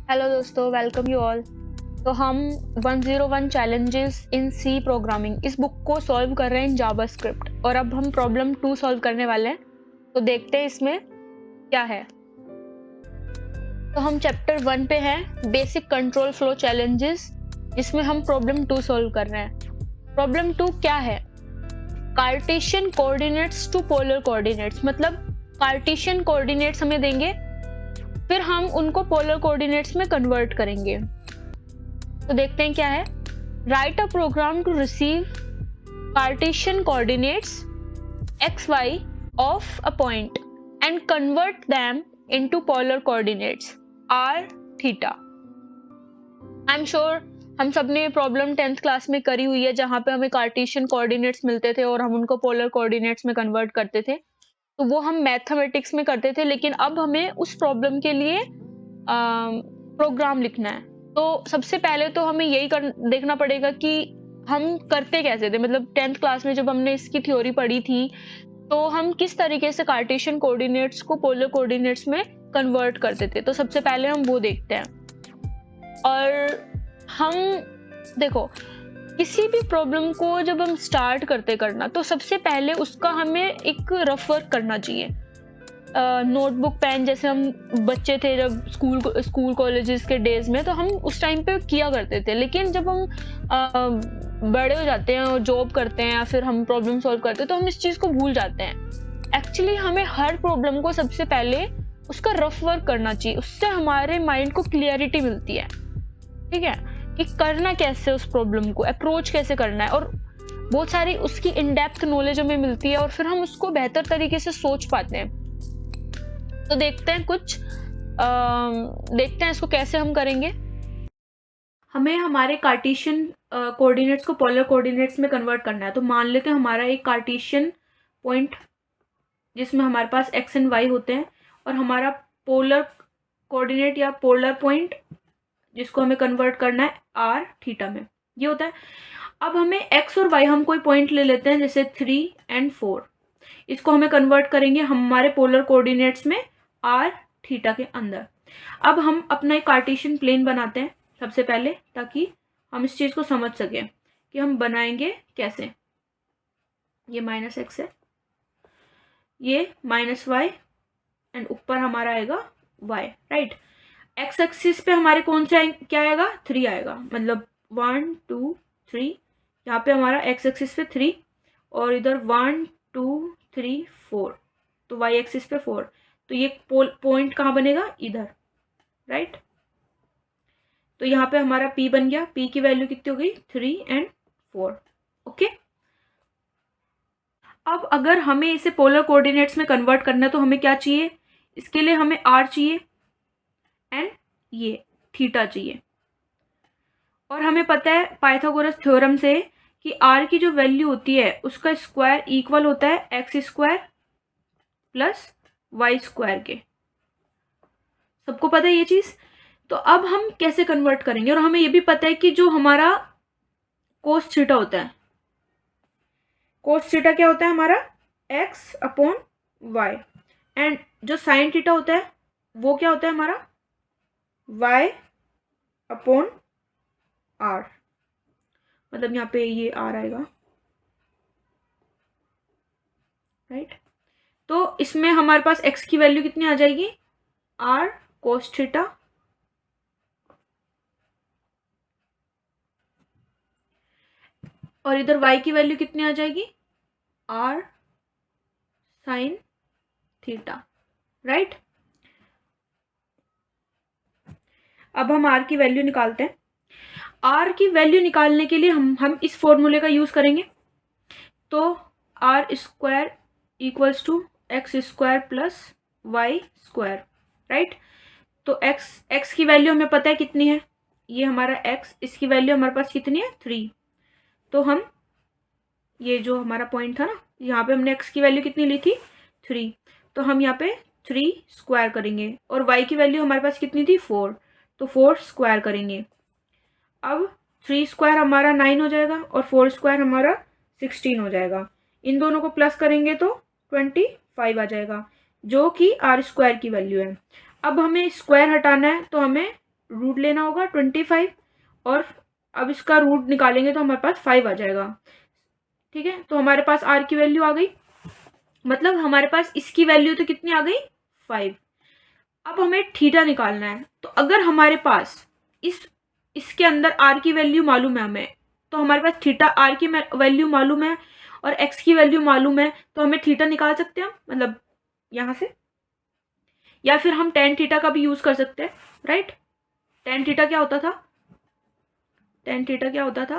Hello दोस्तों, welcome you all. तो हम 101 चैलेंजेस इन सी प्रोग्रामिंग इस बुक को सॉल्व कर रहे हैं इन जावास्क्रिप्ट, और अब हम प्रॉब्लम 2 सॉल्व करने वाले हैं। तो देखते हैं इसमें क्या है। तो हम चैप्टर 1 पे हैं, बेसिक कंट्रोल फ्लो चैलेंजेस, जिसमें हम प्रॉब्लम 2 सॉल्व कर रहे हैं। प्रॉब्लम 2 क्या है? Cartesian coordinates to polar coordinates, मतलब कार्टेशियन कोऑर्डिनेट्स हमें देंगे, फिर हम उनको पोलर कोऑर्डिनेट्स में कन्वर्ट करेंगे। तो देखते हैं क्या है। Write a program to receive Cartesian coordinates X Y of a point and convert them into polar coordinates R theta. I am sure हम सब ने प्रॉब्लम 10th क्लास में करी हुई है, जहां पे हमें कार्टेशियन कोऑर्डिनेट्स मिलते थे और हम उनको पोलर कोऑर्डिनेट्स में कन्वर्ट करते थे। तो वो हम मैथमेटिक्स में करते थे, लेकिन अब हमें उस प्रॉब्लम के लिए प्रोग्राम लिखना है। तो सबसे पहले तो हमें यही देखना पड़ेगा कि हम करते कैसे थे। मतलब 10th क्लास में जब हमने इसकी थ्योरी पढ़ी थी, तो हम किस तरीके से कार्टेशियन कोऑर्डिनेट्स को पोलर कोऑर्डिनेट्स में कन्वर्ट करते थे। तो सबसे पहले हम वो देखते हैं। और हम देखो, किसी भी प्रॉब्लम को जब हम स्टार्ट करते करना, तो सबसे पहले उसका हमें एक रफ वर्क करना चाहिए। नोटबुक पेन, जैसे हम बच्चे थे जब स्कूल कॉलेजेस के डेज में, तो हम उस टाइम पे किया करते थे। लेकिन जब हम बड़े हो जाते हैं और जॉब करते हैं या फिर हम प्रॉब्लम सॉल्व करते हैं, तो हम इस चीज़ को भूल जाते हैं। एक्चुअली हमें हर प्रॉब्लम को सबसे पहले उसका रफ वर्क करना चाहिए, उससे हमारे माइंड को क्लियरिटी मिलती है। ठीक है, कि करना कैसे, उस प्रॉब्लम को अप्रोच कैसे करना है, और बहुत सारी उसकी इन डेप्थ नॉलेज हमें मिलती है, और फिर हम उसको बेहतर तरीके से सोच पाते हैं। तो देखते हैं देखते हैं इसको कैसे हम करेंगे। हमें हमारे कार्टेशियन कोऑर्डिनेट्स को पोलर कोऑर्डिनेट्स में कन्वर्ट करना है। तो मान लेते हैं हमारा एक कार्टेशियन पॉइंट जिसमें हमारे पास एक्स एंड वाई होते हैं, और हमारा पोलर कोऑर्डिनेट या पोलर पॉइंट जिसको हमें कन्वर्ट करना है आर थीटा में, ये होता है। अब हमें एक्स और वाई, हम कोई पॉइंट ले लेते हैं जैसे 3 and 4, इसको हमें कन्वर्ट करेंगे हमारे पोलर कोऑर्डिनेट्स में आर थीटा के अंदर। अब हम अपना एक कार्टेशियन प्लेन बनाते हैं सबसे पहले, ताकि हम इस चीज़ को समझ सकें कि हम बनाएंगे कैसे। ये -x है, ये -y, एंड ऊपर हमारा आएगा y, राइट। एक्स एक्सिस पे हमारे कौन से क्या आएगा? 3 आएगा, मतलब 1 2 3। यहाँ पे हमारा एक्स एक्सिस पे 3, और इधर 1 2 3 4, तो वाई एक्सिस पे 4। तो ये पॉइंट कहाँ बनेगा? इधर, राइट। तो यहाँ पे हमारा P बन गया। P की वैल्यू कितनी हो गई? 3 and 4। ओके। अब अगर हमें इसे पोलर कोऑर्डिनेट्स में कन्वर्ट करना है, तो हमें क्या चाहिए? इसके लिए हमें R चाहिए एंड ये थीटा चाहिए। और हमें पता है पाइथागोरस थ्योरम से कि R की जो वैल्यू होती है उसका स्क्वायर इक्वल होता है X square plus Y square के। सबको पता है ये चीज। तो अब हम कैसे कन्वर्ट करेंगे? और हमें ये भी पता है कि जो हमारा कोस थीटा होता है, कोस थीटा क्या होता है हमारा? एक्स अपॉन वाई, एंड जो साइन थीटा होता है वो क्या होता है हमारा? Y upon R. मतलब यहाँ पे ये आर आएगा, राइट। तो इसमें हमारे पास एक्स की वैल्यू कितनी आ जाएगी? आर कोस थीटा, और इधर y की वैल्यू कितनी आ जाएगी? r sine theta, right. अब हम r की वैल्यू निकालते हैं। r की वैल्यू निकालने के लिए हम इस फॉर्मूले का यूज करेंगे। तो r square equals to X square plus Y square, right. तो x की वैल्यू हमें पता है कितनी है, ये हमारा x, इसकी वैल्यू हमारे पास कितनी है? 3। तो हम ये जो हमारा पॉइंट था ना, यहाँ पे हमने x की वैल्यू कितनी ली थी? 3। तो हम यहाँ पे 3 स्क्वायर करेंगे, और y की वैल्यू हमारे पास कितनी थी? 4। तो 4 स्क्वायर करेंगे। अब 3 स्क्वायर हमारा 9 हो जाएगा, और 4 स्क्वायर हमारा 16 हो जाएगा। इन दोनों को प्लस करेंगे तो 25 आ जाएगा, जो कि आर स्क्वायर की वैल्यू है। अब हमें स्क्वायर हटाना है, तो हमें रूट लेना होगा 25 और अब इसका रूट निकालेंगे तो हमारे पास 5 आ जाएगा। ठीक है, तो हमारे पास आर की वैल्यू आ गई, मतलब हमारे पास इसकी वैल्यू तो कितनी आ गई 5। अब हमें थीटा निकालना है, तो अगर हमारे पास इसके अंदर आर की वैल्यू मालूम है हमें, तो हमारे पास थीटा आर की वैल्यू मालूम है और एक्स की वैल्यू मालूम है, तो हमें थीटा निकाल सकते हैं, मतलब यहां से, या फिर हम टेन थीटा का भी यूज कर सकते हैं, राइट। टेन थीटा क्या होता था, टेन थीटा क्या होता था,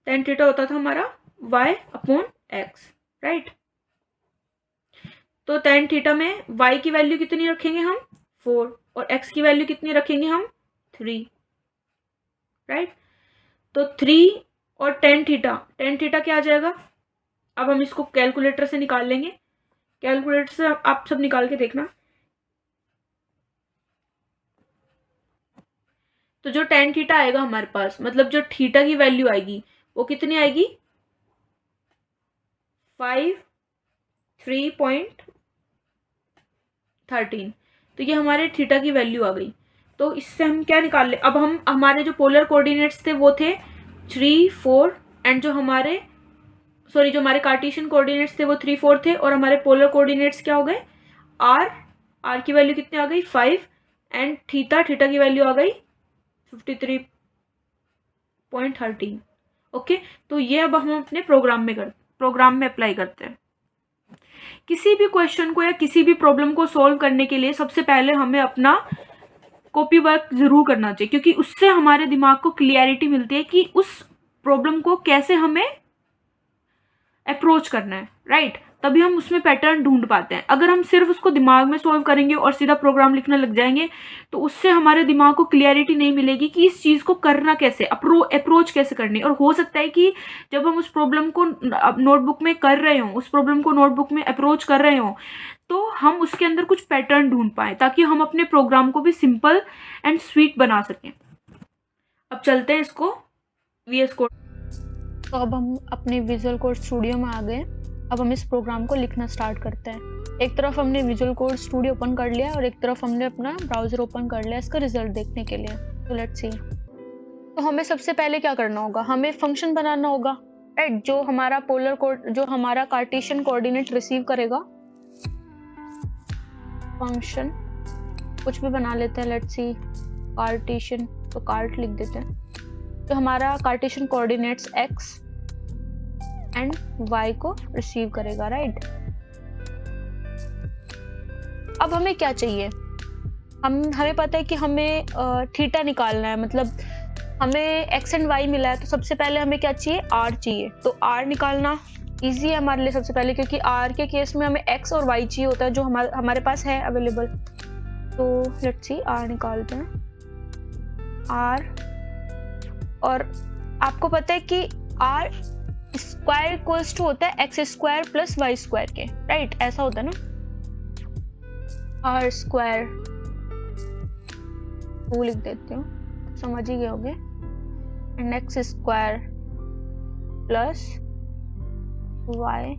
टेन थीटा होता था हमारा y अपॉन एक्स, राइट। तो टेन थीटा में y की वैल्यू कितनी रखेंगे हम 4 और x की वैल्यू कितनी रखेंगे हम 3, राइट। तो 3 और टेन थीटा क्या आ जाएगा, अब हम इसको कैलकुलेटर से निकाल लेंगे, कैलकुलेटर से आप सब निकाल के देखना। तो जो टेन थीटा आएगा हमारे पास, मतलब जो थीटा की वैल्यू आएगी वो कितनी आएगी 3.13। तो ये हमारे थीटा की वैल्यू आ गई। तो इससे हम क्या निकाल ले, अब हम हमारे जो पोलर कोऑर्डिनेट्स थे वो थे 3, 4 एंड जो हमारे जो हमारे कार्टेशियन कोऑर्डिनेट्स थे वो 3, 4 थे और हमारे पोलर कोऑर्डिनेट्स क्या हो गए आर की वैल्यू कितनी आ गई 5 एंड थीटा की वैल्यू आ गई 53.13। ओके, तो ये अब हम अपने प्रोग्राम में अप्लाई करते हैं। किसी भी क्वेश्चन को या किसी भी प्रॉब्लम को सॉल्व करने के लिए सबसे पहले हमें अपना कॉपी वर्क जरूर करना चाहिए, क्योंकि उससे हमारे दिमाग को क्लियरिटी मिलती है कि उस प्रॉब्लम को कैसे हमें अप्रोच करना है, राइट। तभी हम उसमें पैटर्न ढूंढ पाते हैं। अगर हम सिर्फ उसको दिमाग में सॉल्व करेंगे और सीधा प्रोग्राम लिखने लग जाएंगे तो उससे हमारे दिमाग को क्लियरिटी नहीं मिलेगी कि इस चीज़ को करना कैसे, अप्रोच कैसे करनी। और हो सकता है कि जब हम उस प्रॉब्लम को नोटबुक में कर रहे हों, उस प्रॉब्लम को नोटबुक में अप्रोच कर रहे हों, तो हम उसके अंदर कुछ पैटर्न ढूंढ पाएँ ताकि हम अपने प्रोग्राम को भी सिंपल एंड स्वीट बना सकें। अब चलते हैं इसको VS कोड। तो अब हम अपने विजुअल कोड स्टूडियो में आ गए। अब हम इस प्रोग्राम को लिखना स्टार्ट करते हैं। एक तरफ हमने विजुअल कोड स्टूडियो ओपन कर लिया और एक तरफ हमने अपना ब्राउजर ओपन कर लिया इसका रिजल्ट देखने के लिए। तो लेट्स सी। तो हमें सबसे पहले क्या करना होगा, हमें फंक्शन बनाना होगा, राइट, जो हमारा पोलर कोड, जो हमारा कार्टेशियन कोऑर्डिनेट रिसीव करेगा। फंक्शन कुछ भी बना लेते हैं, लेट्स सी कार्टेशियन, तो कार्ट लिख देते हैं। तो हमारा Cartesian coordinates x and y को रिसीव करेगा, राइट। अब हमें क्या चाहिए, हमें पता है कि हमें थीटा निकालना है, मतलब हमें x एंड y मिला है, तो सबसे पहले हमें क्या चाहिए, r चाहिए। तो r निकालना इजी है हमारे लिए सबसे पहले, क्योंकि r के केस में हमें x और y चाहिए होता है जो हमारे पास है अवेलेबल। तो लेट्स सी r निकालते हैं, r, और आपको पता है कि r स्क्वायर इक्वल्स टू होता है X square plus Y square के, राइट, ऐसा होता है ना, आर स्क्वायर 2 लिख देती हूँ, समझ ही गए होगे, and X square plus Y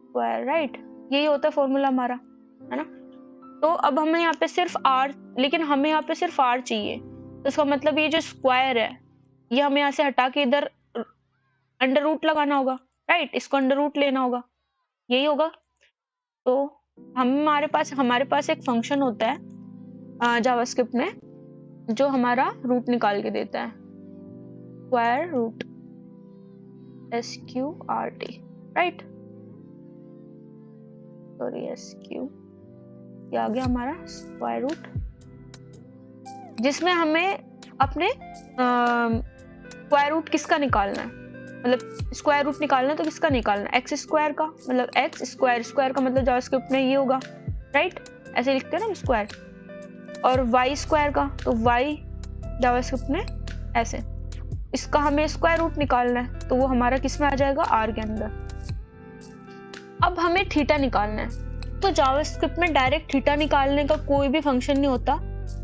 square, right, यही होता है फॉर्मूला हमारा, है ना। तो अब हमें यहाँ पे सिर्फ r, लेकिन हमें यहाँ पे सिर्फ r चाहिए, तो इसका मतलब ये जो स्क्वायर है ये हमें यहाँ से हटा के इधर अंडर रूट लगाना होगा, राइट, इसको अंडर रूट लेना होगा, यही होगा। तो हमारे पास एक फंक्शन होता है जावास्क्रिप्ट में जो हमारा रूट निकाल के देता है, square root SQRT, right, sorry SQ, ये आ गया हमारा स्क्वायर रूट, जिसमें हमें अपने स्क्वायर रूट किसका निकालना है, मतलब स्क्वायर रूट निकालना है तो किसका निकालना है, एक्स स्क्वायर का, मतलब एक्स स्क्वायर का मतलब जावास्क्रिप्ट में ये होगा, राइट, ऐसे लिखते हैं ना स्क्वायर, और वाई स्क्वायर का तो वाई जावास्क्रिप्ट में ऐसे, इसका हमें स्क्वायर रूट निकालना है तो वो हमारा किस में आ जाएगा, आर के अंदर। अब हमें थीटा निकालना है, तो जावास्क्रिप्ट में डायरेक्ट थीटा निकालने का कोई भी फंक्शन नहीं होता,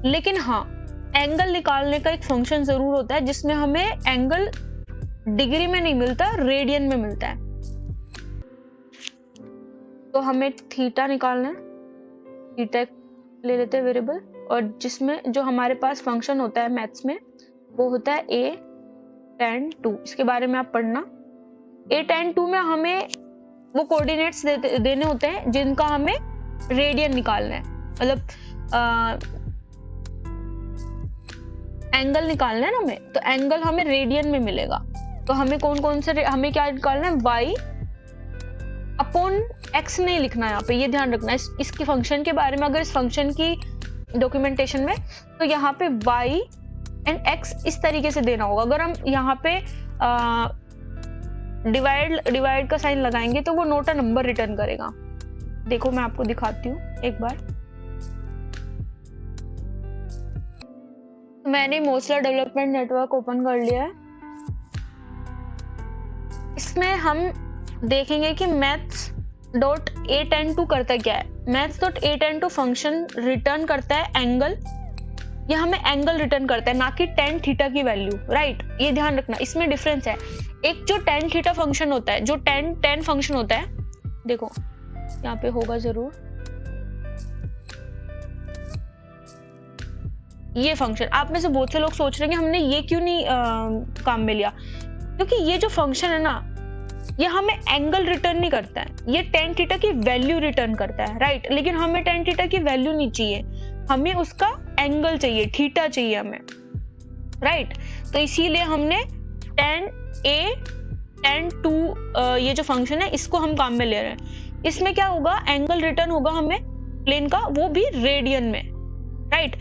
लेकिन हाँ एंगल निकालने का एक फंक्शन जरूर होता है जिसमें हमें एंगल डिग्री में नहीं मिलता, रेडियन में मिलता है। तो हमें थीटा निकालना है, थीटा ले लेते हैं वेरिएबल, और जिसमें जो हमारे पास फंक्शन होता है मैथ्स में वो होता है a tan 2। इसके बारे में आप पढ़ना। a tan 2 में हमें वो कोऑर्डिनेट्स देने होते हैं जिनका हमें रेडियन निकालना है, मतलब एंगल निकालना है ना हमें, तो एंगल हमें रेडियन में मिलेगा। तो हमें कौन कौन से हमें क्या निकालना है, y अपॉन x नहीं लिखना है यहाँ पे, ये ध्यान रखना है इसके फंक्शन के बारे में। अगर इस फंक्शन की डॉक्यूमेंटेशन में तो यहाँ पे y एंड x इस तरीके से देना होगा। अगर हम यहाँ पे डिवाइड का साइन लगाएंगे तो वो नोट अ नंबर रिटर्न करेगा। देखो मैं आपको दिखाती हूँ एक बार। मैंने मोसला डेवलपमेंट नेटवर्क ओपन कर लिया है। इसमें हम देखेंगे कि maths.a tan2 करता क्या है। maths.a tan2 फंक्शन रिटर्न करता है एंगल, यह हमें एंगल रिटर्न करता है, ना कि tan थीटा की वैल्यू, राइट। ये ध्यान रखना, इसमें डिफरेंस है। एक जो tan थीटा फंक्शन होता है, जो tan फंक्शन होता है, देखो यहाँ पे होगा जरूर ये फंक्शन। आप में से बहुत से लोग सोच रहे हैं हमने ये क्यों नहीं काम में लिया, क्योंकि ये जो फंक्शन है ना ये हमें एंगल रिटर्न नहीं करता है, ये tan थीटा की वैल्यू रिटर्न करता है, राइट। लेकिन हमें tan थीटा की वैल्यू नहीं चाहिए, हमें उसका एंगल चाहिए, थीटा चाहिए हमें, राइट। तो इसीलिए हमने tan tan 2 ये जो फंक्शन है इसको हम काम में ले रहे हैं। इसमें क्या होगा, एंगल रिटर्न होगा हमें प्लेन का, वो भी रेडियन में, राइट।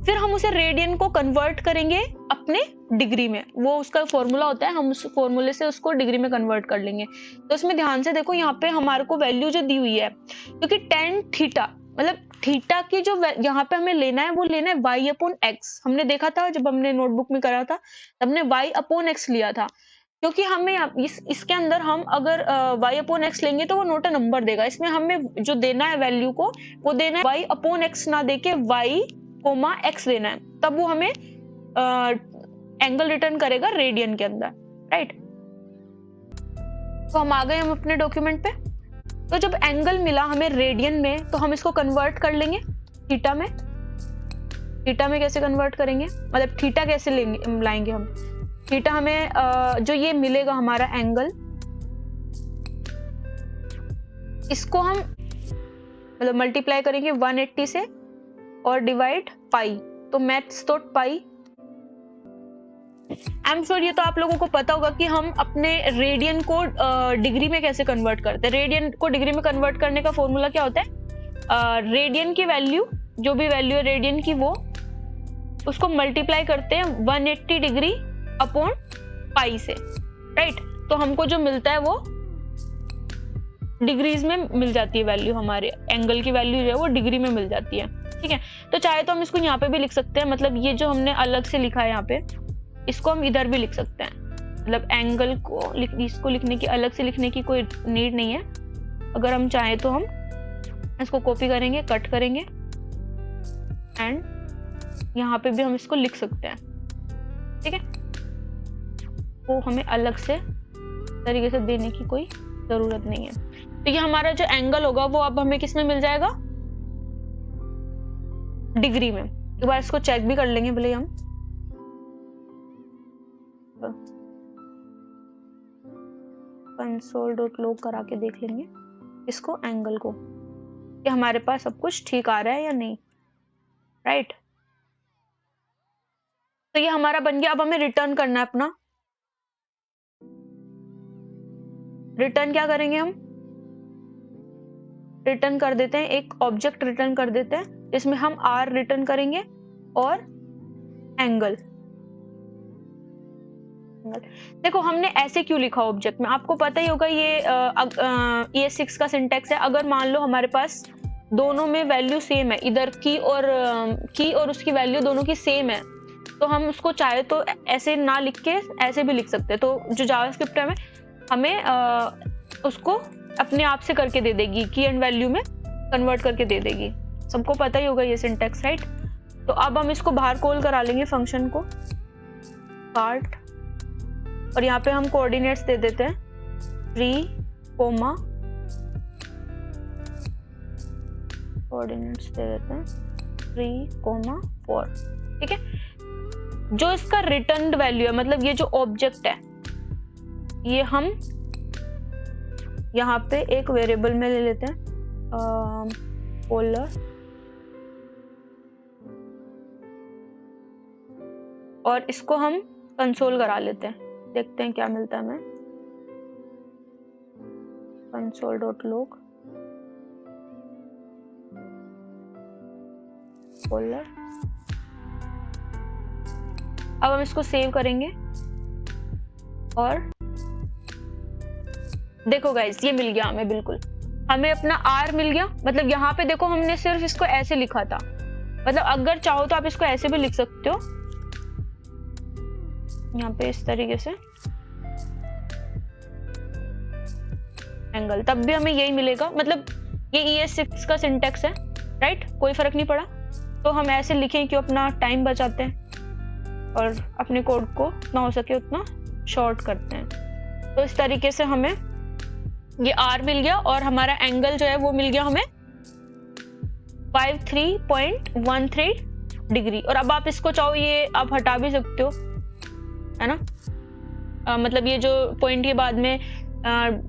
फिर हम उसे रेडियन को कन्वर्ट करेंगे अपने डिग्री में, वो उसका फॉर्मूला होता है, हम उस फॉर्मूले से उसको डिग्री में कन्वर्ट कर लेंगे। तो इसमें ध्यान से देखो, यहाँ पे हमारे को वैल्यू जो दी हुई है, क्योंकि tan थीटा मतलब थीटा की जो यहाँ पे हमें लेना है वो लेना है y अपॉन x। हमने देखा था जब हमने नोटबुक में करा था, हमने y अपॉन x लिया था, क्योंकि हमें इसके अंदर हम अगर y अपॉन x लेंगे तो वो नोट अ नंबर देगा। इसमें हमें जो देना है वैल्यू को, वो देना है y अपॉन x ना देके y कोमा x देना है, तब वो हमें एंगल रिटर्न करेगा रेडियन के अंदर, राइट। तो हम आ गए हम अपने डॉक्यूमेंट पे। तो जब एंगल मिला हमें रेडियन में, तो हम इसको कन्वर्ट कर लेंगे थीटा में। थीटा में कैसे कन्वर्ट करेंगे, मतलब थीटा कैसे लाएंगे हम, थीटा हमें जो ये मिलेगा हमारा एंगल, इसको हम मतलब मल्टीप्लाई करेंगे 180 से और डिवाइड पाई, तो maths.pi। आई एम श्योर ये तो आप लोगों को पता होगा कि हम अपने रेडियन को डिग्री में कैसे कन्वर्ट करते हैं। रेडियन को डिग्री में कन्वर्ट करने का फॉर्मूला क्या होता है, रेडियन की वैल्यू, जो भी वैल्यू है रेडियन की, वो उसको मल्टीप्लाई करते हैं 180 डिग्री अपॉन पाई से, राइट। तो हमको जो मिलता है वो डिग्रीज में मिल जाती है वैल्यू, हमारे एंगल की वैल्यू जो है वो डिग्री में मिल जाती है, ठीक है। तो चाहे तो हम इसको यहाँ पे भी लिख सकते हैं, मतलब ये जो हमने अलग से लिखा है यहाँ पे, इसको हम इधर भी लिख सकते हैं। मतलब एंगल को इसको लिखने की, अलग से लिखने की कोई नीड नहीं है। अगर हम चाहें तो हम इसको कॉपी करेंगे, कट करेंगे एंड यहाँ पे भी हम इसको लिख सकते हैं, ठीक है। वो हमें अलग से तरीके से देने की कोई जरूरत नहीं है। तो ये हमारा जो एंगल होगा वो अब हमें किस में मिल जाएगा, डिग्री में। एक बार इसको चेक भी कर लेंगे भले हम, console.log करा के देख लेंगे इसको, एंगल को, कि हमारे पास सब कुछ ठीक आ रहा है या नहीं, राइट। तो ये हमारा बन गया। अब हमें रिटर्न करना है अपना। रिटर्न क्या करेंगे हम, रिटर्न कर देते हैं, एक ऑब्जेक्ट रिटर्न कर देते हैं जिसमें हम r रिटर्न करेंगे और एंगल। देखो हमने ऐसे क्यों लिखा ऑब्जेक्ट में, आपको पता ही होगा ये 6 का सिंटेक्स है। अगर मान लो हमारे पास दोनों में वैल्यू सेम है, इधर की और उसकी वैल्यू दोनों की सेम है, तो हम उसको चाहे तो ऐसे ना लिख के ऐसे भी लिख सकते हैं। तो जो जावास्क्रिप्ट है हमें उसको अपने आप से करके दे देगी, की एंड वैल्यू में कन्वर्ट करके दे देगी। सबको पता ही होगा ये सिंटेक्स, राइट। तो अब हम इसको बाहर कॉल करा लेंगे फंक्शन को, पार्ट, और यहाँ पे हम कोऑर्डिनेट्स दे देते हैं 3, कोऑर्डिनेट्स दे देते हैं 3,4, ठीक है। जो इसका रिटर्न वैल्यू है, मतलब ये जो ऑब्जेक्ट है, ये हम यहाँ पे एक वेरिएबल में ले लेते हैं, पोलर, और इसको हम कंसोल करा लेते हैं, देखते हैं क्या मिलता है हमें। console.log polar. अब हम इसको सेव करेंगे और देखो गाइस, ये मिल गया हमें, बिल्कुल हमें अपना R मिल गया। मतलब यहाँ पे देखो, हमने सिर्फ इसको ऐसे लिखा था, मतलब अगर चाहो तो आप इसको ऐसे भी लिख सकते हो, यहाँ पे इस तरीके से एंगल, तब भी हमें यही मिलेगा। मतलब ये ES6 का सिंटेक्स है, राइट, कोई फर्क नहीं पड़ा। तो हम ऐसे लिखें कि अपना टाइम बचाते हैं और अपने कोड को ना हो सके उतना शॉर्ट करते हैं। तो इस तरीके से हमें ये R मिल गया और हमारा एंगल जो है वो मिल गया हमें 53.13 डिग्री। और अब आप इसको चाहो ये आप हटा भी सकते हो, है ना। मतलब ये जो पॉइंट के बाद में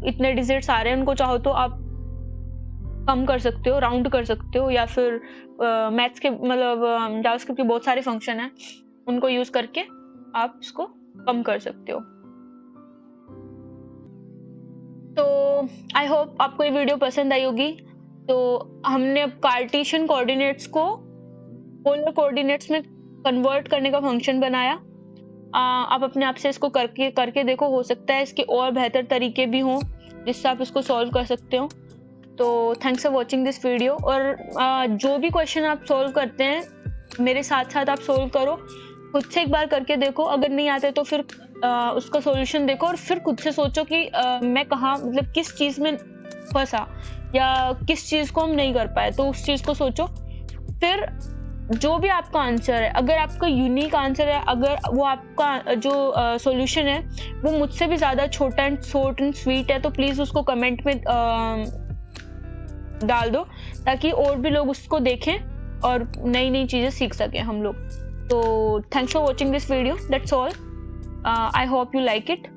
इतने डिजिट्स आ रहे हैं, उनको चाहो तो आप कम कर सकते हो, राउंड कर सकते हो, या फिर मैथ्स के मतलब जावास्क्रिप्ट के बहुत सारे फंक्शन हैं, उनको यूज करके आप इसको कम कर सकते हो। तो आई होप आपको ये वीडियो पसंद आई होगी। तो हमने अब कार्टेशियन कोऑर्डिनेट्स को पोलर कोऑर्डिनेट्स में कन्वर्ट करने का फंक्शन बनाया। आप अपने आप से इसको करके देखो, हो सकता है इसके और बेहतर तरीके भी हों जिससे आप इसको सॉल्व कर सकते हो। तो thanks for watching this video. और जो भी क्वेश्चन आप सॉल्व करते हैं मेरे साथ साथ आप सॉल्व करो, खुद से एक बार करके देखो, अगर नहीं आते तो फिर उसका सॉल्यूशन देखो और फिर खुद से सोचो कि मैं कहाँ, मतलब किस चीज़ में फंसा या किस चीज़ को हम नहीं कर पाए, तो उस चीज़ को सोचो। फिर जो भी आपका आंसर है, अगर आपका यूनिक आंसर है, अगर वो आपका जो सॉल्यूशन है वो मुझसे भी ज़्यादा छोटा एंड शॉर्ट एंड स्वीट है, तो प्लीज़ उसको कमेंट में डाल दो, ताकि और भी लोग उसको देखें और नई नई चीज़ें सीख सकें हम लोग। तो thanks for watching this video, that's all. I hope you like it.